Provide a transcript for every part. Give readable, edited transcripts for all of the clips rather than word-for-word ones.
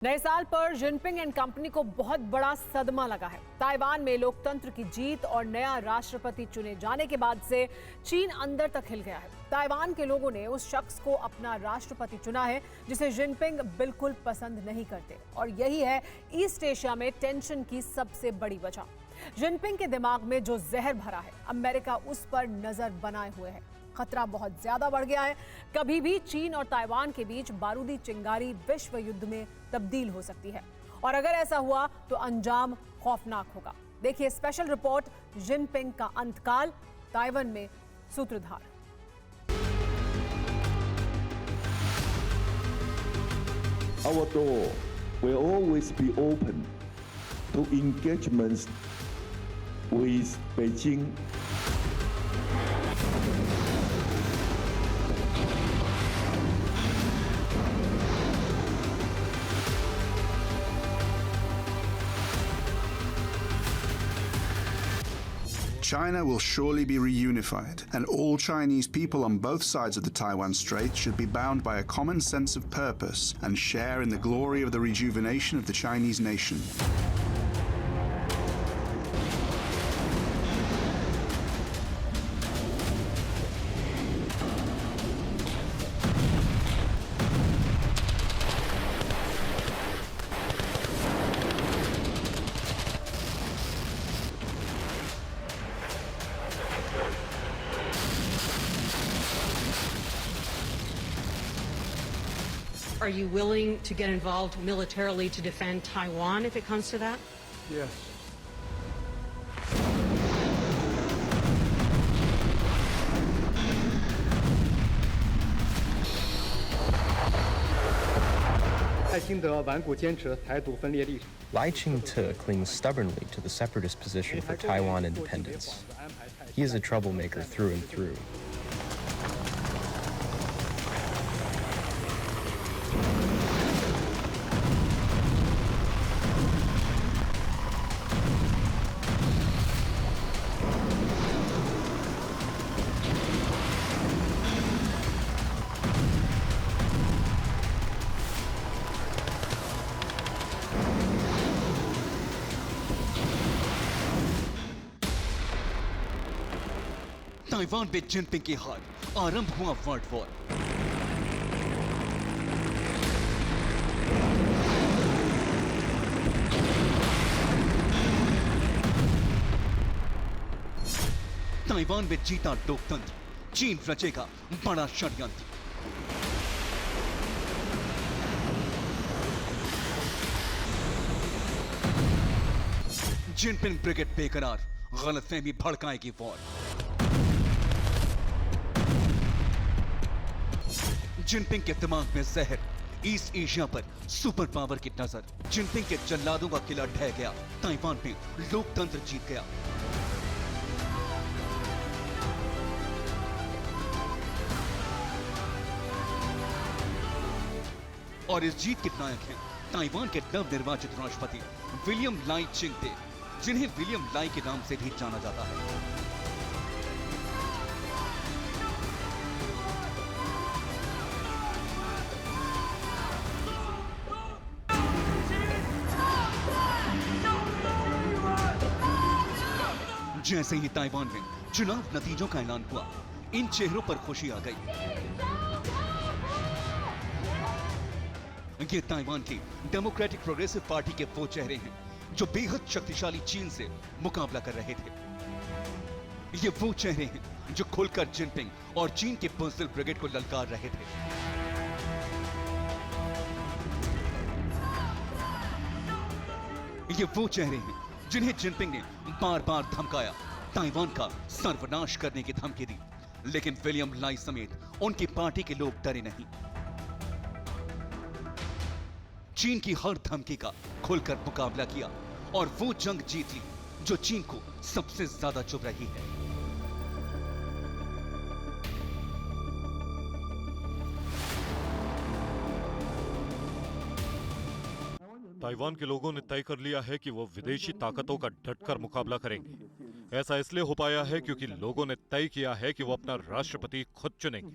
नए साल पर जिनपिंग एंड कंपनी को बहुत बड़ा सदमा लगा है। ताइवान में लोकतंत्र की जीत और नया राष्ट्रपति चुने जाने के बाद से चीन अंदर तक हिल गया है। ताइवान के लोगों ने उस शख्स को अपना राष्ट्रपति चुना है जिसे जिनपिंग बिल्कुल पसंद नहीं करते, और यही है ईस्ट एशिया में टेंशन की सबसे बड़ी वजह। जिनपिंग के दिमाग में जो जहर भरा है, अमेरिका उस पर नजर बनाए हुए है। खतरा बहुत ज्यादा बढ़ गया है। कभी भी चीन और ताइवान के बीच बारूदी चिंगारी विश्व युद्ध में तब्दील हो सकती है, और अगर ऐसा हुआ तो अंजाम खौफनाक होगा। देखिए स्पेशल रिपोर्ट, जिनपिंग का अंतकाल, ताइवान में सूत्रधार। Our door will always be open to engagements with Beijing. China will surely be reunified, and all Chinese people on both sides of the Taiwan Strait should be bound by a common sense of purpose and share in the glory of the rejuvenation of the Chinese nation. Are you willing to get involved militarily to defend Taiwan if it comes to that? Yes. Lai Ching-te clings stubbornly to the separatist position for Taiwan independence. He is a troublemaker through and through. Taiwan में Jinping की हार, आरंभ हुआ world war. Taiwan में जीता लोकतंत्र, चीन रचेगा बड़ा षड्यंत्र। जिनपिंग ब्रिगेड बेकरार, गलतफहमी भड़काएगी वॉर। जिनपिंग के दिमाग में जहर, ईस्ट एशिया पर सुपर पावर की नजर। जिनपिंग के जल्लादों का किला ढह गया, ताइवान में लोकतंत्र जीत गया। और इस जीत के नायक हैं ताइवान के नवनिर्वाचित राष्ट्रपति विलियम लाई चिंग-ते, जिन्हें विलियम लाई के नाम से भी जाना जाता है। जैसे ही ताइवान में चुनाव नतीजों का ऐलान हुआ, इन चेहरों पर खुशी आ गई। ये ताइवान की डेमोक्रेटिक प्रोग्रेसिव पार्टी के वो चेहरे हैं जो बेहद शक्तिशाली चीन से मुकाबला कर रहे थे। ये वो चेहरे हैं जो खुलकर जिनपिंग और चीन के पर्सनल ब्रिगेड को ललकार रहे थे। ये वो चेहरे हैं जिन्हें जिनपिंग ने बार बार धमकाया, ताइवान का सर्वनाश करने की धमकी दी, लेकिन विलियम लाई समेत उनकी पार्टी के लोग डरे नहीं। चीन की हर धमकी का खुलकर मुकाबला किया और वो जंग जीत ली जो चीन को सबसे ज्यादा चुभ रही है। ताइवान के लोगों ने तय कर लिया है कि वो विदेशी ताकतों का डटकर मुकाबला करेंगे। ऐसा इसलिए हो पाया है क्योंकि लोगों ने तय किया है कि वो अपना राष्ट्रपति खुद चुनेंगे।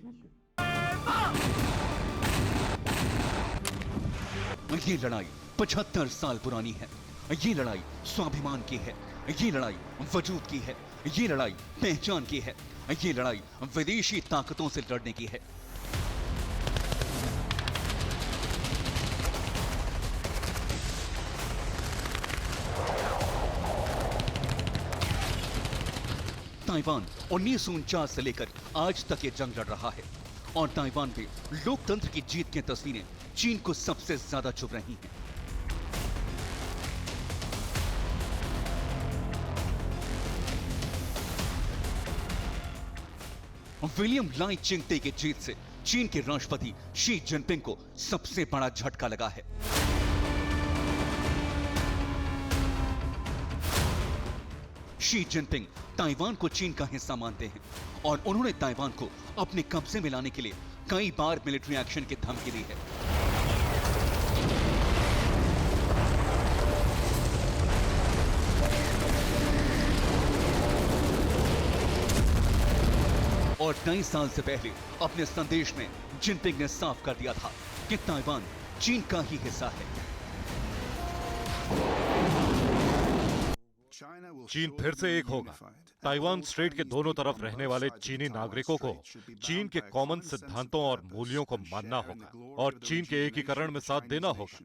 ये लड़ाई 75 साल पुरानी है। ये लड़ाई स्वाभिमान की है। ये लड़ाई वजूद की है। ये लड़ाई पहचान की है। ये लड़ाई विदेशी ताकतों से लड़ने की है। ताइवान 1949 से लेकर आज तक ये जंग लड़ रहा है और ताइवान पे लोकतंत्र की जीत की तस्वीरें चीन को सबसे ज्यादा चुभ रही हैं। विलियम लाई चिंगते की जीत से चीन के राष्ट्रपति शी जिनपिंग को सबसे बड़ा झटका लगा है। शी जिनपिंग ताइवान को चीन का हिस्सा मानते हैं और उन्होंने ताइवान को अपने कब्जे में लाने के लिए कई बार मिलिट्री एक्शन की धमकी दी है। और कई साल से पहले अपने संदेश में जिनपिंग ने साफ कर दिया था कि ताइवान चीन का ही हिस्सा है। चीन फिर से एक होगा। ताइवान स्ट्रेट के दोनों तरफ रहने वाले चीनी नागरिकों को चीन के कॉमन सिद्धांतों और मूल्यों को मानना होगा और चीन के एकीकरण में साथ देना होगा।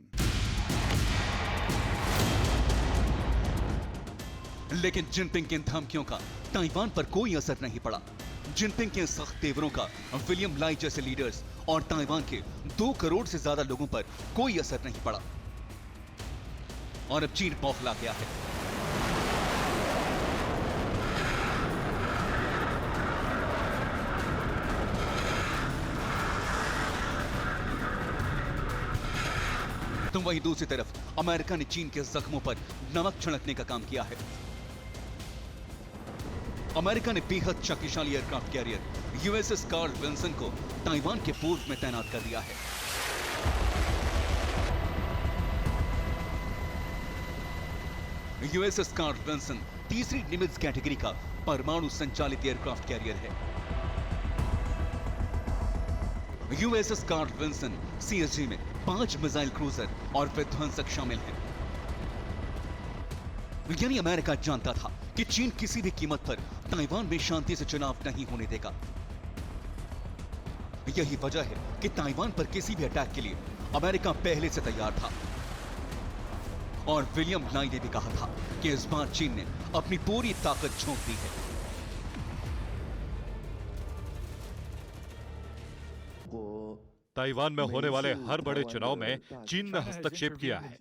लेकिन जिनपिंग की इन धमकियों का ताइवान पर कोई असर नहीं पड़ा। जिनपिंग के सख्त तेवरों का विलियम लाई जैसे लीडर्स और ताइवान के 2 करोड़ से ज्यादा लोगों पर कोई असर नहीं पड़ा और अब चीन बौखला गया है। तो वहीं दूसरी तरफ अमेरिका ने चीन के जख्मों पर नमक छिड़कने का काम किया है। अमेरिका ने बेहद शक्तिशाली aircraft carrier USS Carl Wilson को ताइवान के पोर्ट में तैनात कर दिया है। यूएसएस कार्ल विल्सन तीसरी निमित्ज कैटेगरी का परमाणु संचालित एयरक्राफ्ट कैरियर है। यूएसएस कार्ल विल्सन सीएसजी में 5 मिसाइल क्रूजर और विध्वंसक शामिल हैं। यानी अमेरिका जानता था कि चीन किसी भी कीमत पर ताइवान में शांति से चुनाव नहीं होने देगा। यही वजह है कि ताइवान पर किसी भी अटैक के लिए अमेरिका पहले से तैयार था और विलियम लाई ने भी कहा था कि इस बार चीन ने अपनी पूरी ताकत झोंक दी है। ताइवान में होने वाले हर बड़े चुनाव में चीन ने हस्तक्षेप किया है,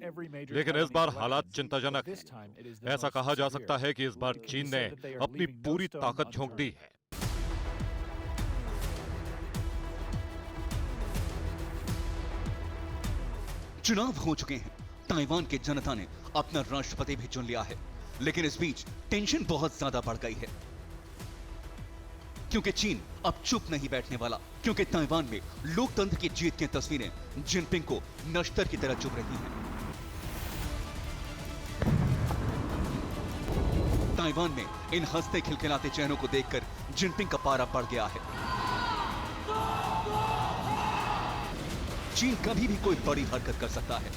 लेकिन इस बार हालात चिंताजनक हैं। ऐसा कहा जा सकता है कि इस बार चीन ने अपनी पूरी ताकत झोंक दी है। चुनाव हो चुके हैं। ताइवान की जनता ने अपना राष्ट्रपति भी चुन लिया है, लेकिन इस बीच टेंशन बहुत ज्यादा बढ़ गई है क्योंकि चीन अब चुप नहीं बैठने वाला, क्योंकि ताइवान में लोकतंत्र की जीत की तस्वीरें जिनपिंग को नश्तर की तरह चुभ रही हैं। ताइवान में इन हंसते खिलखिलाते चेहरों को देखकर जिनपिंग का पारा बढ़ गया है। चीन कभी भी कोई बड़ी हरकत कर सकता है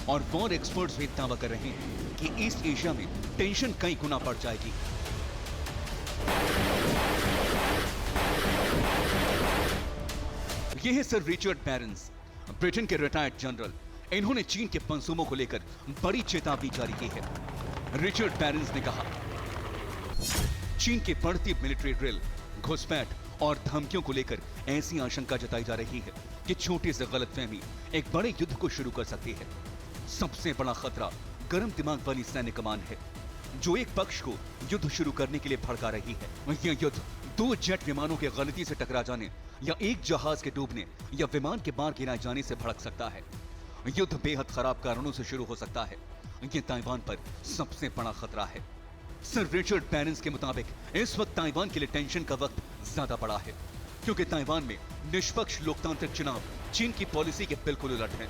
और वॉर एक्सपर्ट्स भी दावा कर रहे हैं कि ईस्ट एशिया में टेंशन कई गुना बढ़ जाएगी। ये है सर रिचर्ड बैरन्स, ब्रिटेन के रिटायर्ड जनरल। इन्होंने चीन के मंसूबों को लेकर बड़ी चेतावनी जारी की है। रिचर्ड बैरन्स ने कहा, चीन की बढ़ती मिलिट्री ड्रिल, घुसपैठ और धमकियों को लेकर ऐसी आशंका जताई जा रही है कि छोटी से गलतफहमी एक बड़े युद्ध को शुरू कर सकती है। सबसे बड़ा खतरा गर्म दिमाग वाली सैन्य कमान है, जो एक पक्ष को युद्ध शुरू करने के लिए भड़का रही है। यह युद्ध 2 जेट विमानों के गलती से टकरा जाने या एक जहाज के डूबने या विमान के मार गिराए जाने से भड़क सकता है। युद्ध बेहद खराब कारणों से शुरू हो सकता है। यह ताइवान पर सबसे बड़ा खतरा है। सर रिचर्ड बैरन्स के मुताबिक इस वक्त ताइवान के लिए टेंशन का वक्त ज्यादा बड़ा है, क्योंकि ताइवान में निष्पक्ष लोकतांत्रिक चुनाव चीन की पॉलिसी के बिल्कुल उलट है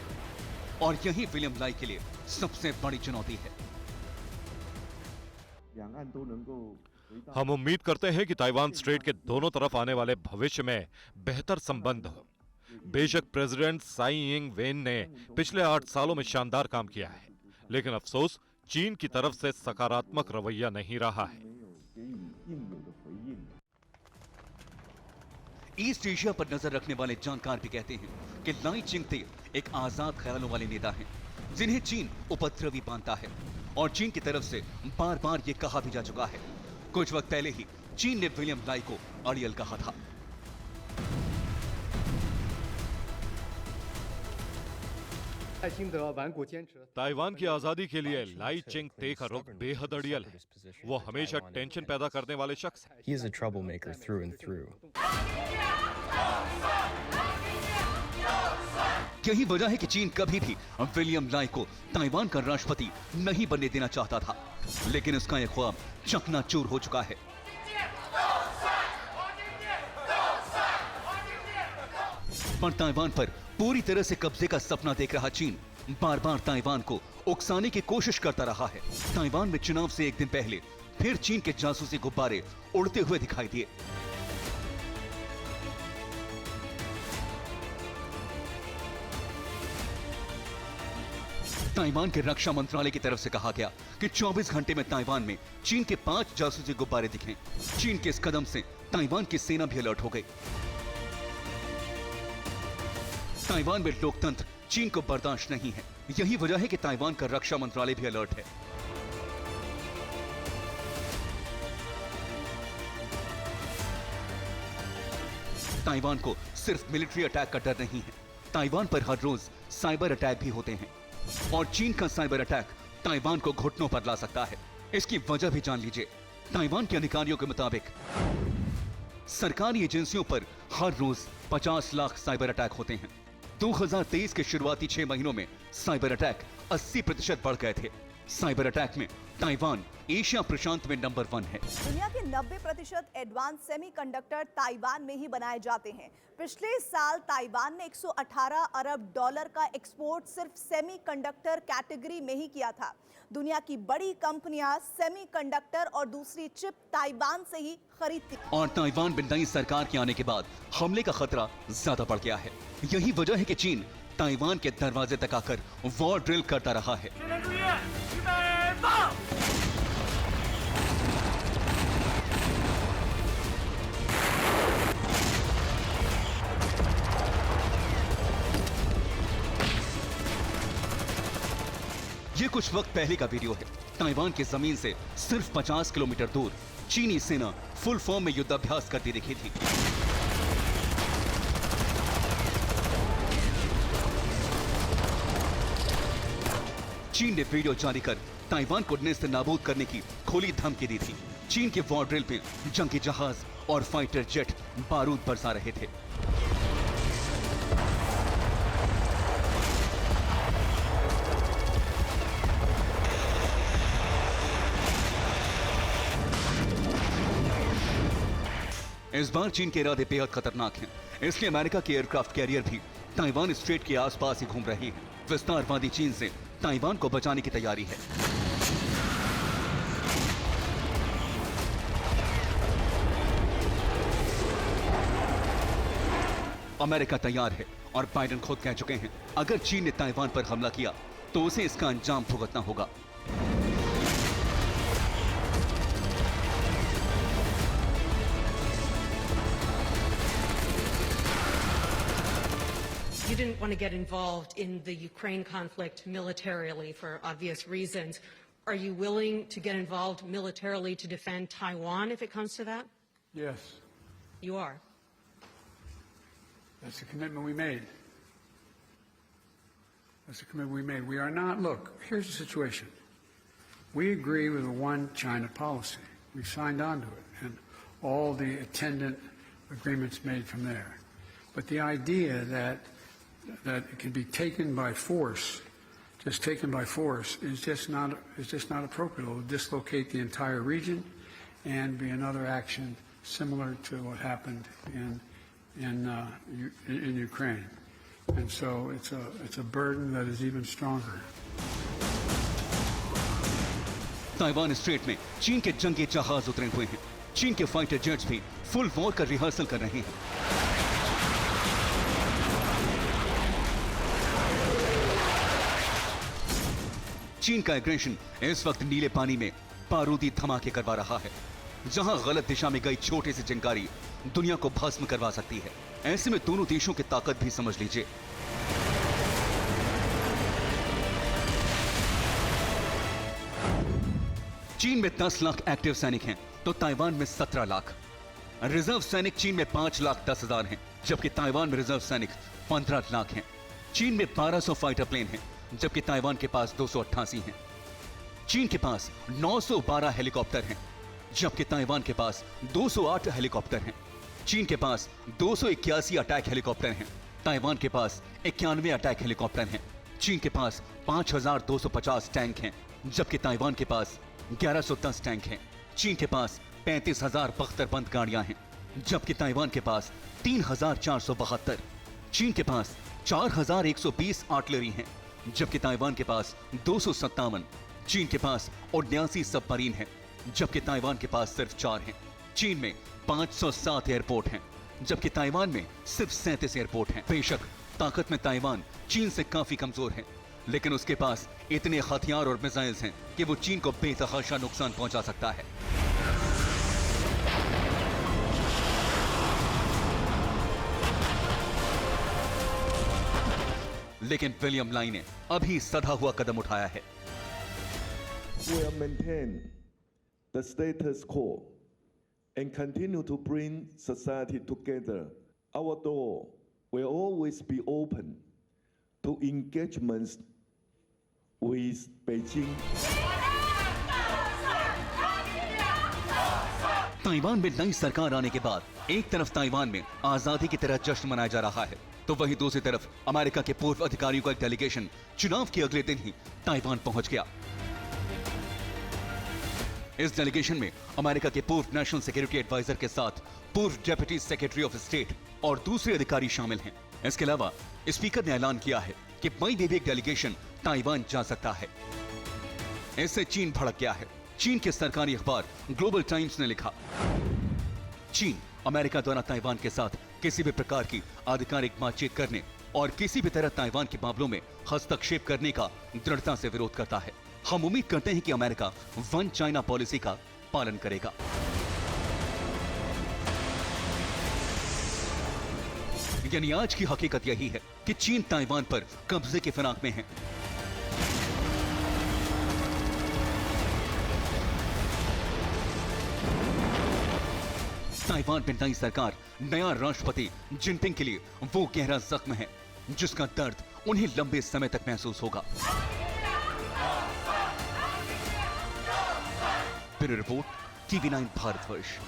और यही विलियम लाई के लिए सबसे बड़ी चुनौती है। हम उम्मीद करते हैं कि ताइवान स्ट्रेट के दोनों तरफ आने वाले भविष्य में बेहतर संबंध हो। बेशक प्रेसिडेंट साई इंग वेन ने पिछले 8 सालों में शानदार काम किया है, लेकिन अफसोस चीन की तरफ से सकारात्मक रवैया नहीं रहा है। ईस्ट एशिया पर नजर रखने वाले जानकार भी कहते हैं कि लाई चिंगते एक आजाद ख्यालों वाले नेता हैं, जिन्हें चीन उपद्रवी मानता है और चीन की तरफ से बार बार ये कहा भी जा चुका है। कुछ वक्त पहले ही चीन ने विलियम लाई को अड़ियल कहा था। ताइवान की आजादी के लिए लाई चिंगते का रुख बेहद अड़ियल है। वो हमेशा टेंशन पैदा करने वाले शख्स हैं। He is a troublemaker through and through. यही वजह है कि चीन कभी भी विलियम लाई को ताइवान का राष्ट्रपति नहीं बनने देना चाहता था, लेकिन उसका यह ख्वाब चकनाचूर हो चुका है। पर ताइवान पर पूरी तरह से कब्जे का सपना देख रहा चीन बार बार ताइवान को उकसाने की कोशिश करता रहा है। ताइवान में चुनाव से एक दिन पहले फिर चीन के जासूसी गुब्बारे उड़ते हुए दिखाई दिए। ताइवान के रक्षा मंत्रालय की तरफ से कहा गया कि 24 घंटे में ताइवान में चीन के 5 जासूसी गुब्बारे दिखे। चीन के इस कदम से ताइवान की सेना भी अलर्ट हो गई। ताइवान में लोकतंत्र चीन को बर्दाश्त नहीं है। यही वजह है कि ताइवान का रक्षा मंत्रालय भी अलर्ट है। ताइवान को सिर्फ मिलिट्री अटैक का डर नहीं है, ताइवान पर हर रोज साइबर अटैक भी होते हैं और चीन का साइबर अटैक ताइवान को घुटनों पर ला सकता है। इसकी वजह भी जान लीजिए। ताइवान के अधिकारियों के मुताबिक सरकारी एजेंसियों पर हर रोज 50 लाख साइबर अटैक होते हैं। 2023 के शुरुआती 6 महीनों में साइबर अटैक 80% बढ़ गए थे। साइबर अटैक में ताइवान एशिया प्रशांत में नंबर 1 है। दुनिया के 90% एडवांस सेमीकंडक्टर ताइवान में ही बनाए जाते हैं। पिछले साल ताइवान ने 118 अरब डॉलर का एक्सपोर्ट सिर्फ सेमीकंडक्टर कैटेगरी में ही किया था। दुनिया की बड़ी कंपनियां सेमीकंडक्टर और दूसरी चिप ताइवान से ही खरीदती। और ताइवान में नई सरकार के आने के बाद हमले का खतरा ज्यादा बढ़ गया है। यही वजह है कि चीन ताइवान के दरवाजे तक आकर वॉर ड्रिल करता रहा है। ये कुछ वक्त पहले का वीडियो है। ताइवान की जमीन से सिर्फ 50 किलोमीटर दूर चीनी सेना फुल फॉर्म में युद्धाभ्यास करती दिखी थी। चीन ने वीडियो जारी कर ताइवान को नेस्त नाबूद करने की खुली धमकी दी थी। चीन के वॉर ड्रिल पे जंगी जहाज और फाइटर जेट बारूद बरसा रहे थे। इस बार चीन के इरादे बेहद खतरनाक हैं, इसलिए अमेरिका के एयरक्राफ्ट कैरियर भी ताइवान स्ट्रेट के आसपास ही घूम रहे हैं। विस्तारवादी चीन से ताइवान को बचाने की तैयारी है। अमेरिका तैयार है और बाइडेन खुद कह चुके हैं, अगर चीन ने ताइवान पर हमला किया तो उसे इसका अंजाम भुगतना होगा। You didn't want to get involved in the Ukraine conflict militarily for obvious reasons. Are you willing to get involved militarily to defend Taiwan if it comes to that? Yes. You are. That's the commitment we made. That's the commitment we made. We are not, look, here's the situation. We agree with the one China policy. We signed on to it and all the attendant agreements made from there. But the idea that it can be taken by force, just taken by force, is just not appropriate. It will dislocate the entire region and be another action similar to what happened in Ukraine. And so it's a burden that is even stronger. Taiwan straight में चीन के जंगी जहाज उतरे हुए हैं। चीन के fighter jets भी फुल वॉर का रिहर्सल कर रहे हैं। चीन का एग्रेशन इस वक्त नीले पानी में बारूदी धमाके करवा रहा है, जहां गलत दिशा में गई छोटी सी चिंगारी दुनिया को भस्म करवा सकती है। ऐसे में दोनों देशों की ताकत भी समझ लीजिए। चीन में 10 लाख एक्टिव सैनिक हैं, तो ताइवान में 17 लाख। रिजर्व सैनिक चीन में 5,10,000 हैं, जबकि ताइवान में रिजर्व सैनिक 15 लाख हैं। चीन में 1200 फाइटर प्लेन हैं, जबकि ताइवान के पास 288 हैं। चीन के पास 912 हेलीकॉप्टर हैं, जबकि ताइवान के पास 208 हेलीकॉप्टर हैं। चीन के पास 281 अटैक हेलीकॉप्टर हैं, ताइवान के पास 91 अटैक हेलीकॉप्टर हैं। चीन के पास 5,250 टैंक हैं, जबकि ताइवान के पास 1110 टैंक हैं। चीन के पास 35,000 बख्तरबंद गाड़ियां हैं, जबकि ताइवान के पास 3,472। चीन के पास 4,120 आर्टिलरी हैं, जबकि ताइवान के पास 257। चीन के पास 79 सबमरीन हैं, जबकि ताइवान के पास सिर्फ 4 हैं। चीन में 507 एयरपोर्ट हैं, जबकि ताइवान में सिर्फ 37 एयरपोर्ट हैं। बेशक ताकत में ताइवान चीन से काफी कमजोर है, लेकिन उसके पास इतने हथियार और मिसाइल्स हैं कि वो चीन को बेतहाशा नुकसान पहुंचा सकता है। लेकिन विलियम लाई ने अभी सधा हुआ कदम उठाया है। We will maintain the status quo and continue to bring society together. Our door will always be open to engagements with Beijing. Taiwan में नई सरकार आने के बाद एक तरफ ताइवान में आजादी की तरह जश्न मनाया जा रहा है, तो वहीं दूसरी तरफ अमेरिका के पूर्व अधिकारियों का एक डेलीगेशन चुनाव के अगले दिन ही ताइवान पहुंच गया। इस डेलीगेशन में अमेरिका के पूर्व नेशनल सिक्योरिटी एडवाइजर के साथ पूर्व डेप्यूटी सेक्रेटरी ऑफ स्टेट और दूसरे अधिकारी शामिल हैं। इसके अलावा स्पीकर ने ऐलान किया है कि मई में भी एक डेलीगेशन ताइवान जा सकता है। इससे चीन भड़क गया है। चीन के सरकारी अखबार ग्लोबल टाइम्स ने लिखा, चीन अमेरिका द्वारा ताइवान के साथ किसी भी प्रकार की आधिकारिक बातचीत करने और किसी भी तरह ताइवान के मामलों में हस्तक्षेप करने का दृढ़ता से विरोध करता है। हम उम्मीद करते हैं कि अमेरिका वन चाइना पॉलिसी का पालन करेगा। यानी आज की हकीकत यही है कि चीन ताइवान पर कब्जे की फिराक में है। ताइवान में नई सरकार, नया राष्ट्रपति जिनपिंग के लिए वो गहरा जख्म है जिसका दर्द उन्हें लंबे समय तक महसूस होगा। Bureau report, TV9 Bharatvarsh.